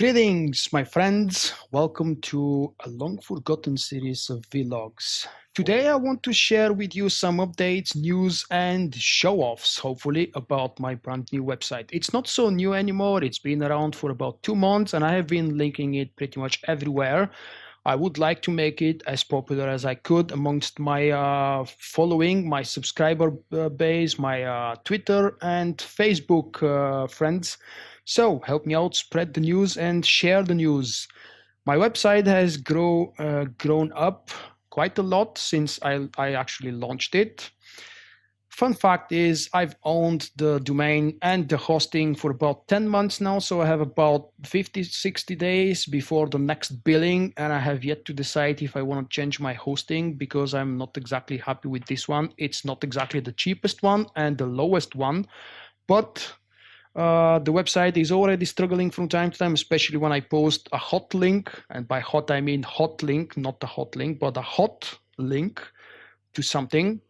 Greetings, my friends. Welcome to a long forgotten series of vlogs. Today, I want to share with you some updates, news, and show offs, hopefully, about my brand new website. It's not so new anymore. It's been around for about 2 months, and I have been linking it pretty much everywhere. I would like to make it as popular as I could amongst my following, my subscriber base, my Twitter and Facebook friends. So help me out, spread the news and share the news. My website has grown up quite a lot since I actually launched it. Fun fact is I've owned the domain and the hosting for about 10 months now, so I have about 50, 60 days before the next billing, and I have yet to decide if I want to change my hosting because I'm not exactly happy with this one. It's not exactly the cheapest one and the lowest one, but the website is already struggling from time to time, especially when I post a hot link, and by hot I mean hot link, not a hot link, but a hot link to something.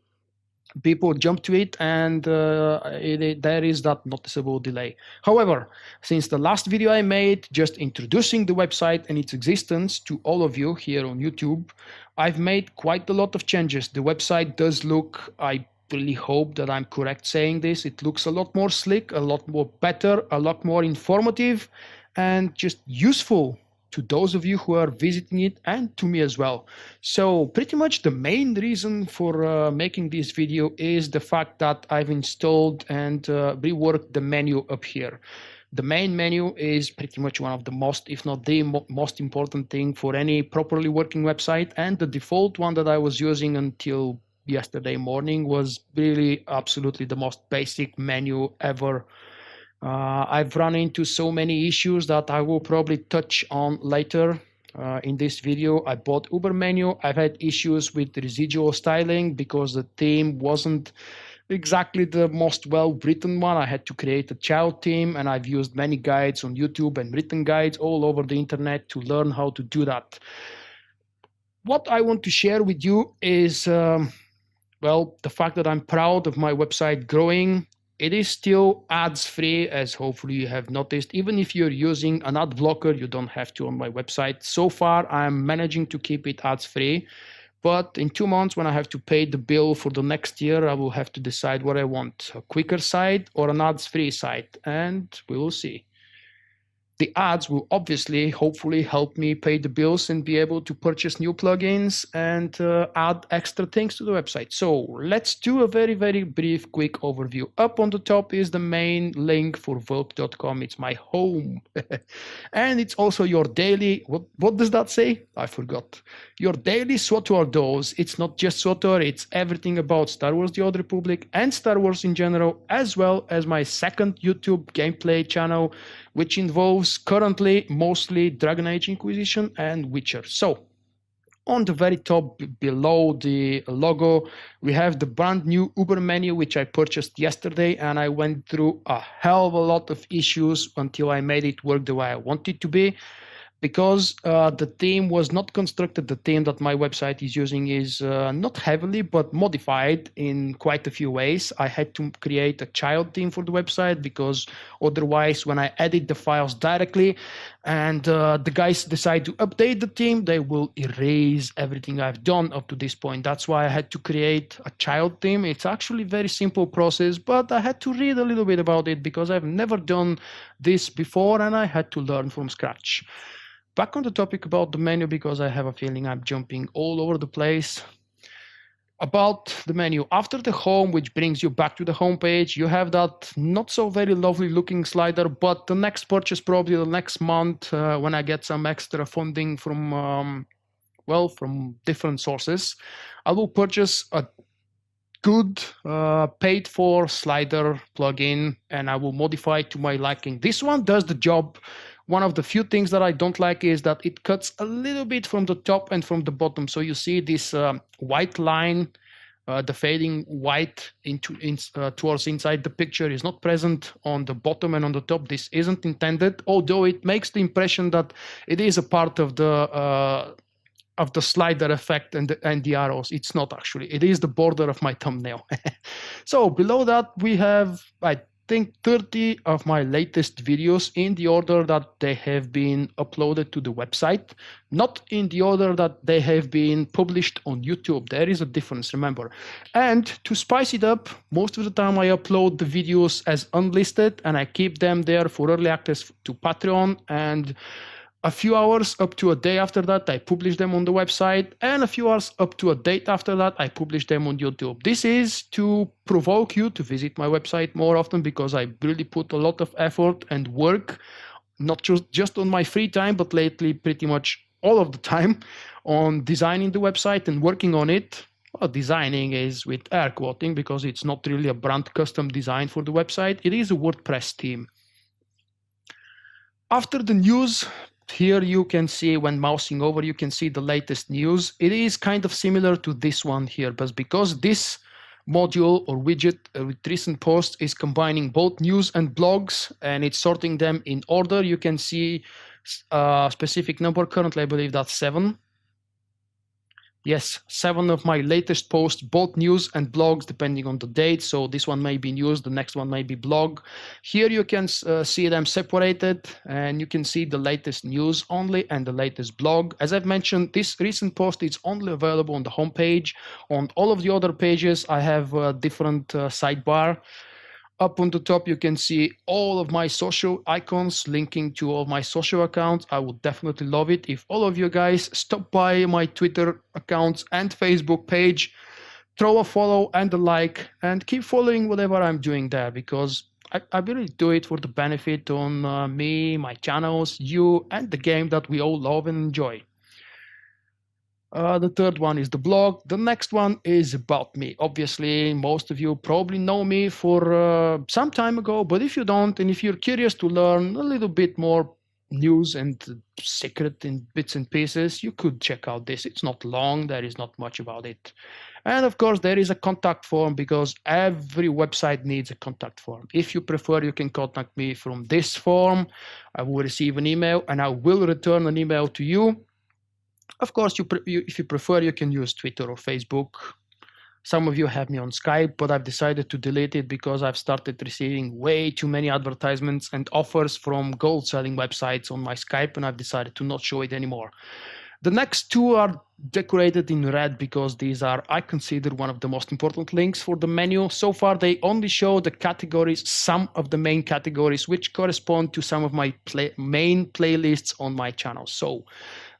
People jump to it, and there is that noticeable delay. However, since the last video I made just introducing the website and its existence to all of you here on YouTube, I've made quite a lot of changes. The website does look, I really hope that I'm correct saying this, it looks a lot more slick, a lot more better, a lot more informative, and just useful to those of you who are visiting it and to me as well. So pretty much the main reason for making this video is the fact that I've installed and reworked the menu up here. The main menu is pretty much one of the most, if not the most important thing for any properly working website, and the default one that I was using until yesterday morning was really absolutely the most basic menu ever. I've run into so many issues that I will probably touch on later in this video. I bought UberMenu. I've had issues with residual styling because the theme wasn't exactly the most well-written one. I had to create a child theme, and I've used many guides on YouTube and written guides all over the internet to learn how to do that. What I want to share with you is, well, the fact that I'm proud of my website growing. It is still ads free, as hopefully you have noticed. Even if you're using an ad blocker, you don't have to on my website. So far, I'm managing to keep it ads free. But in 2 months, when I have to pay the bill for the next year, I will have to decide what I want, a quicker site or an ads free site, and we will see. The ads will obviously, hopefully, help me pay the bills and be able to purchase new plugins and add extra things to the website. So let's do a very, very brief, quick overview. Up on the top is the main link for Vulkk.com. It's my home. And it's also your daily, what does that say? I forgot. Your daily SWTOR dose. It's not just SWTOR, it's everything about Star Wars The Old Republic and Star Wars in general, as well as my second YouTube gameplay channel, which involves currently mostly Dragon Age Inquisition and Witcher. So on the very top below the logo, we have the brand new UberMenu, which I purchased yesterday, and I went through a hell of a lot of issues until I made it work the way I want it to be. Because the theme was not constructed, the theme that my website is using is not heavily, but modified in quite a few ways. I had to create a child theme for the website because otherwise when I edit the files directly and the guys decide to update the theme, they will erase everything I've done up to this point. That's why I had to create a child theme. It's actually a very simple process, but I had to read a little bit about it because I've never done this before and I had to learn from scratch. Back on the topic about the menu, because I have a feeling I'm jumping all over the place. About the menu, after the home, which brings you back to the home page, you have that not so very lovely looking slider, but the next purchase, probably the next month, when I get some extra funding from, well, from different sources, I will purchase a good paid for slider plugin and I will modify it to my liking. This one does the job. One of the few things that I don't like is that it cuts a little bit from the top and from the bottom. So you see this white line, the fading white towards inside the picture is not present on the bottom and on the top. This isn't intended, although it makes the impression that it is a part of the slider effect and the arrows. It's not actually. It is the border of my thumbnail. So below that we have, think 30 of my latest videos in the order that they have been uploaded to the website, not in the order that they have been published on YouTube. There is a difference, remember. And to spice it up, most of the time I upload the videos as unlisted and I keep them there for early access to Patreon, and a few hours up to a day after that, I publish them on the website, and a few hours up to a date after that, I publish them on YouTube. This is to provoke you to visit my website more often, because I really put a lot of effort and work, not just on my free time, but lately pretty much all of the time, on designing the website and working on it. Well, designing is with air quoting, because it's not really a brand custom design for the website. It is a WordPress theme. After the news, here you can see, when mousing over, you can see the latest news. It is kind of similar to this one here, but because this module or widget with recent posts is combining both news and blogs, and it's sorting them in order, you can see a specific number. Currently, I believe that's 7. Yes, 7 of my latest posts, both news and blogs, depending on the date. So this one may be news, the next one may be blog. Here you can see them separated, and you can see the latest news only and the latest blog. As I've mentioned, this recent post is only available on the homepage. On all of the other pages, I have a different sidebar. Up on the top, you can see all of my social icons linking to all my social accounts. I would definitely love it if all of you guys stop by my Twitter accounts and Facebook page, throw a follow and a like, and keep following whatever I'm doing there, because I really do it for the benefit on me, my channels, you, and the game that we all love and enjoy. The third one is the blog. The next one is about me. Obviously, most of you probably know me for some time ago, but if you don't, and if you're curious to learn a little bit more news and secret in bits and pieces, you could check out this. It's not long, there is not much about it. And of course, there is a contact form, because every website needs a contact form. If you prefer, you can contact me from this form. I will receive an email and I will return an email to you. Of course, if you prefer, you can use Twitter or Facebook. Some of you have me on Skype, but I've decided to delete it because I've started receiving way too many advertisements and offers from gold-selling websites on my Skype, and I've decided to not show it anymore. The next two are decorated in red because these are, I consider, one of the most important links for the menu. So far, they only show the categories, some of the main categories, which correspond to some of my main playlists on my channel. So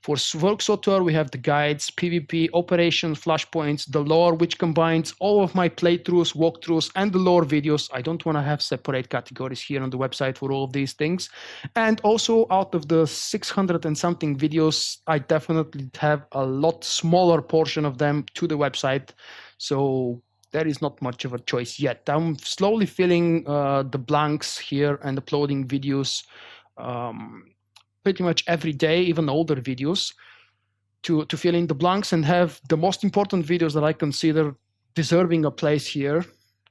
for Vulkk, we have the guides, PvP, operations, flashpoints, the lore, which combines all of my playthroughs, walkthroughs, and the lore videos. I don't want to have separate categories here on the website for all of these things. And also, out of the 600 and something videos, I definitely have a lot smaller portion of them to the website. So there is not much of a choice yet. I'm slowly filling the blanks here and uploading videos pretty much every day, even older videos, to fill in the blanks and have the most important videos that I consider deserving a place here.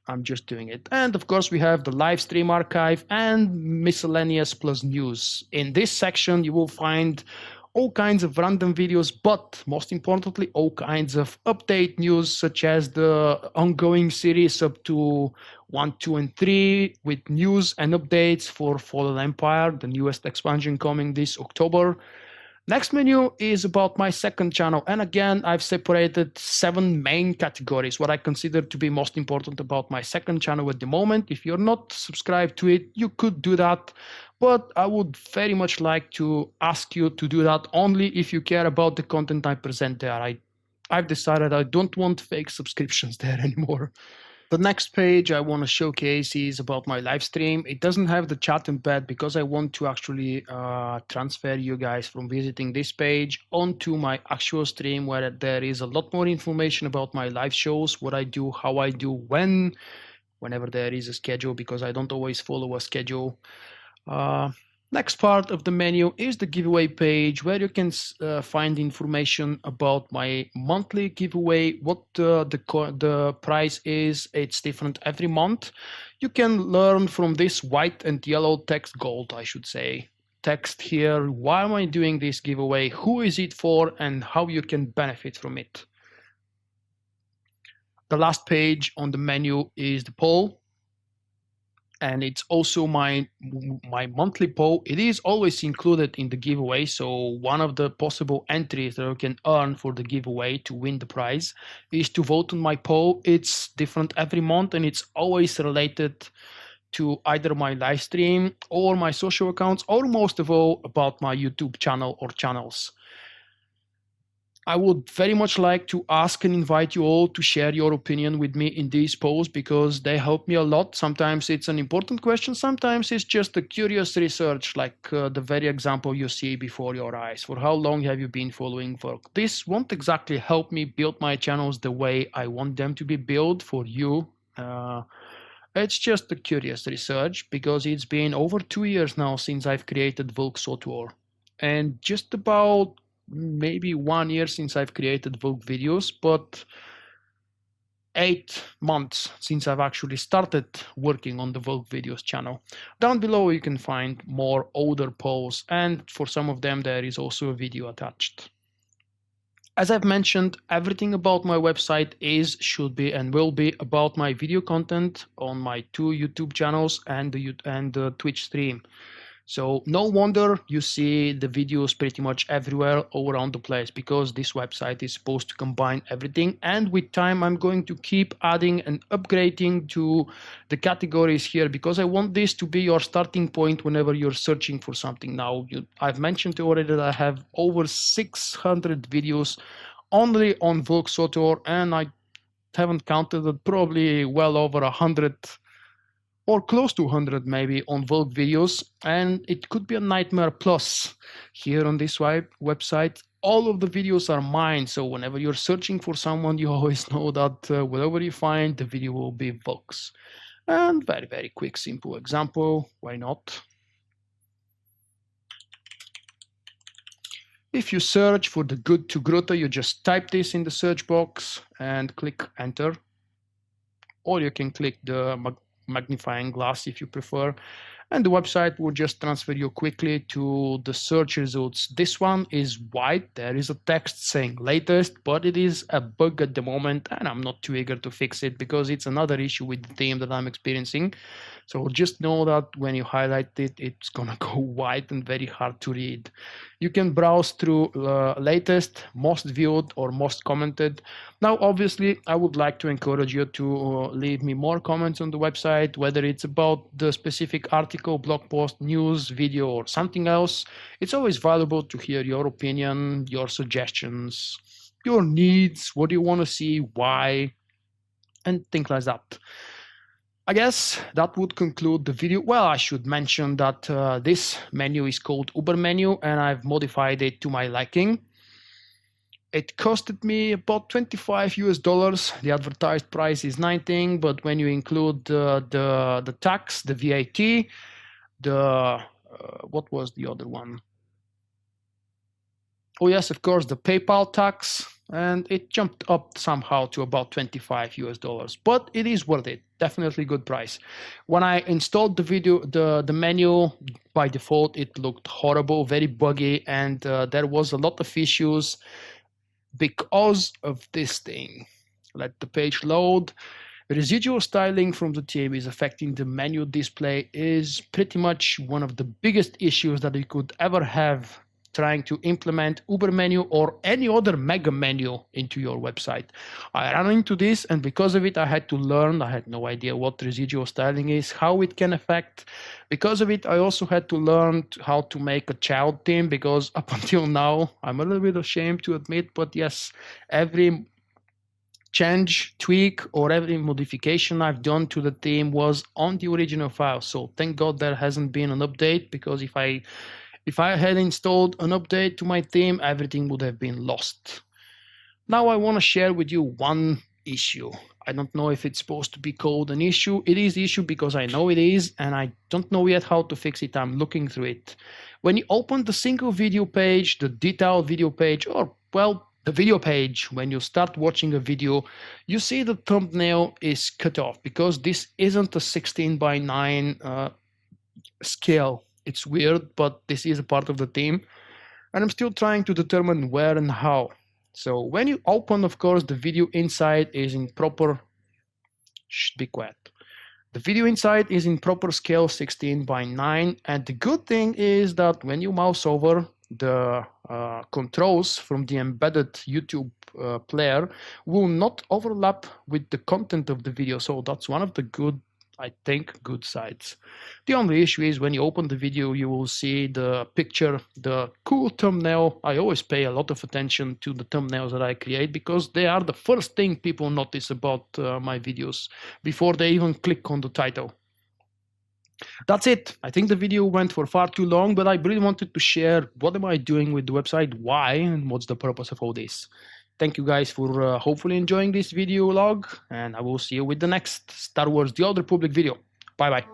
I'm just doing it. And of course, we have the live stream archive and miscellaneous plus news. In this section, you will find all kinds of random videos, but most importantly, all kinds of update news, such as the ongoing series up to 1, 2, and 3, with news and updates for Fallen Empire, the newest expansion coming this October. Next menu is about my second channel, and again, I've separated 7 main categories, what I consider to be most important about my second channel at the moment. If you're not subscribed to it, you could do that, but I would very much like to ask you to do that only if you care about the content I present there. I've decided I don't want fake subscriptions there anymore. The next page I want to showcase is about my live stream. It doesn't have the chat embed because I want to actually transfer you guys from visiting this page onto my actual stream, where there is a lot more information about my live shows, what I do, how I do, whenever there is a schedule, because I don't always follow a schedule. Next part of the menu is the giveaway page, where you can find information about my monthly giveaway, what the price is. It's different every month. You can learn from this white and yellow text, gold I should say, text here, why am I doing this giveaway, who is it for, and how you can benefit from it. The last page on the menu is the poll. and it's also my monthly poll. It is always included in the giveaway, so one of the possible entries that you can earn for the giveaway to win the prize is to vote on my poll. It's different every month, and it's always related to either my live stream or my social accounts, or most of all about my YouTube channel or channels. I would very much like to ask and invite you all to share your opinion with me in these polls, because they help me a lot. Sometimes it's an important question, sometimes it's just a curious research, like the very example you see before your eyes. For how long have you been following Vulkk? This won't exactly help me build my channels the way I want them to be built for you. It's just a curious research, because it's been over 2 years now since I've created Vulkk software, and just about maybe 1 year since I've created Vulkk videos, but 8 months since I've actually started working on the Vulkk videos channel. Down below you can find more older polls, and for some of them there is also a video attached. As I've mentioned, everything about my website is, should be, and will be about my video content on my 2 YouTube channels and the Twitch stream. So no wonder you see the videos pretty much everywhere all around the place, because this website is supposed to combine everything, and with time I'm going to keep adding and upgrading to the categories here, because I want this to be your starting point whenever you're searching for something. Now, I've mentioned already that I have over 600 videos only on Vulkk software, and I haven't counted it, probably well over 100 or close to 100 maybe on Vulkk videos, and it could be a nightmare. Plus, here on this website, all of the videos are mine, so whenever you're searching for someone, you always know that whatever you find, the video will be Vulkk's. And very quick, simple example, why not? If you search for the good to Grota, you just type this in the search box and click enter, or you can click the magnifying glass if you prefer, and the website will just transfer you quickly to the search results. This one is white, there is a text saying latest, but it is a bug at the moment, and I'm not too eager to fix it because it's another issue with the theme that I'm experiencing. So just know that when you highlight it, it's gonna go white and very hard to read. You can browse through latest, most viewed, or most commented. Now, obviously, I would like to encourage you to leave me more comments on the website, whether it's about the specific article, blog post, news, video, or something else. It's always valuable to hear your opinion, your suggestions, your needs, what do you want to see, why, and things like that. I guess that would conclude the video. Well, I should mention that this menu is called UberMenu, and I've modified it to my liking. It costed me about $25 US. The advertised price is 19, but when you include the tax, the VAT, what was the other one? Oh yes, of course, the PayPal tax, and it jumped up somehow to about $25 US, but it is worth it. Definitely good price. When I installed the menu, by default, it looked horrible, very buggy, and there was a lot of issues because of this thing. Let the page load. Residual styling from the theme is affecting the menu display, is pretty much one of the biggest issues that you could ever have trying to implement UberMenu or any other mega menu into your website. I ran into this, and because of it, I had to learn. I had no idea what residual styling is, how it can affect. Because of it, I also had to learn how to make a child theme, because up until now, I'm a little bit ashamed to admit, but yes, every change, tweak, or every modification I've done to the theme was on the original file. So thank God there hasn't been an update, because if I had installed an update to my theme, everything would have been lost. Now I want to share with you one issue. I don't know if it's supposed to be called an issue. It is issue because I know it is, and I don't know yet how to fix it. I'm looking through it. When you open the single video page, the detailed video page, or well, the video page, when you start watching a video, you see the thumbnail is cut off because this isn't a 16:9 scale. It's weird, but this is a part of the theme, and I'm still trying to determine where and how. So when you open, of course, the video inside is in proper, be quiet. The video inside is in proper scale 16 by 9, and the good thing is that when you mouse over, the controls from the embedded YouTube player will not overlap with the content of the video, so that's one of the good, I think, good sides. The only issue is when you open the video, you will see the picture, the cool thumbnail. I always pay a lot of attention to the thumbnails that I create because they are the first thing people notice about my videos before they even click on the title. That's it. I think the video went for far too long, but I really wanted to share what am I doing with the website, why, and what's the purpose of all this. Thank you guys for hopefully enjoying this video log, and I will see you with the next Star Wars The Old Republic video. Bye bye.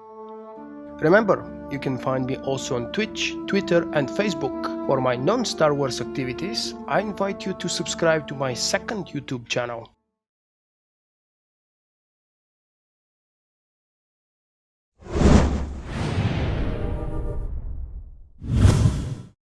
Remember, you can find me also on Twitch, Twitter and Facebook. For my non-Star Wars activities, I invite you to subscribe to my second YouTube channel.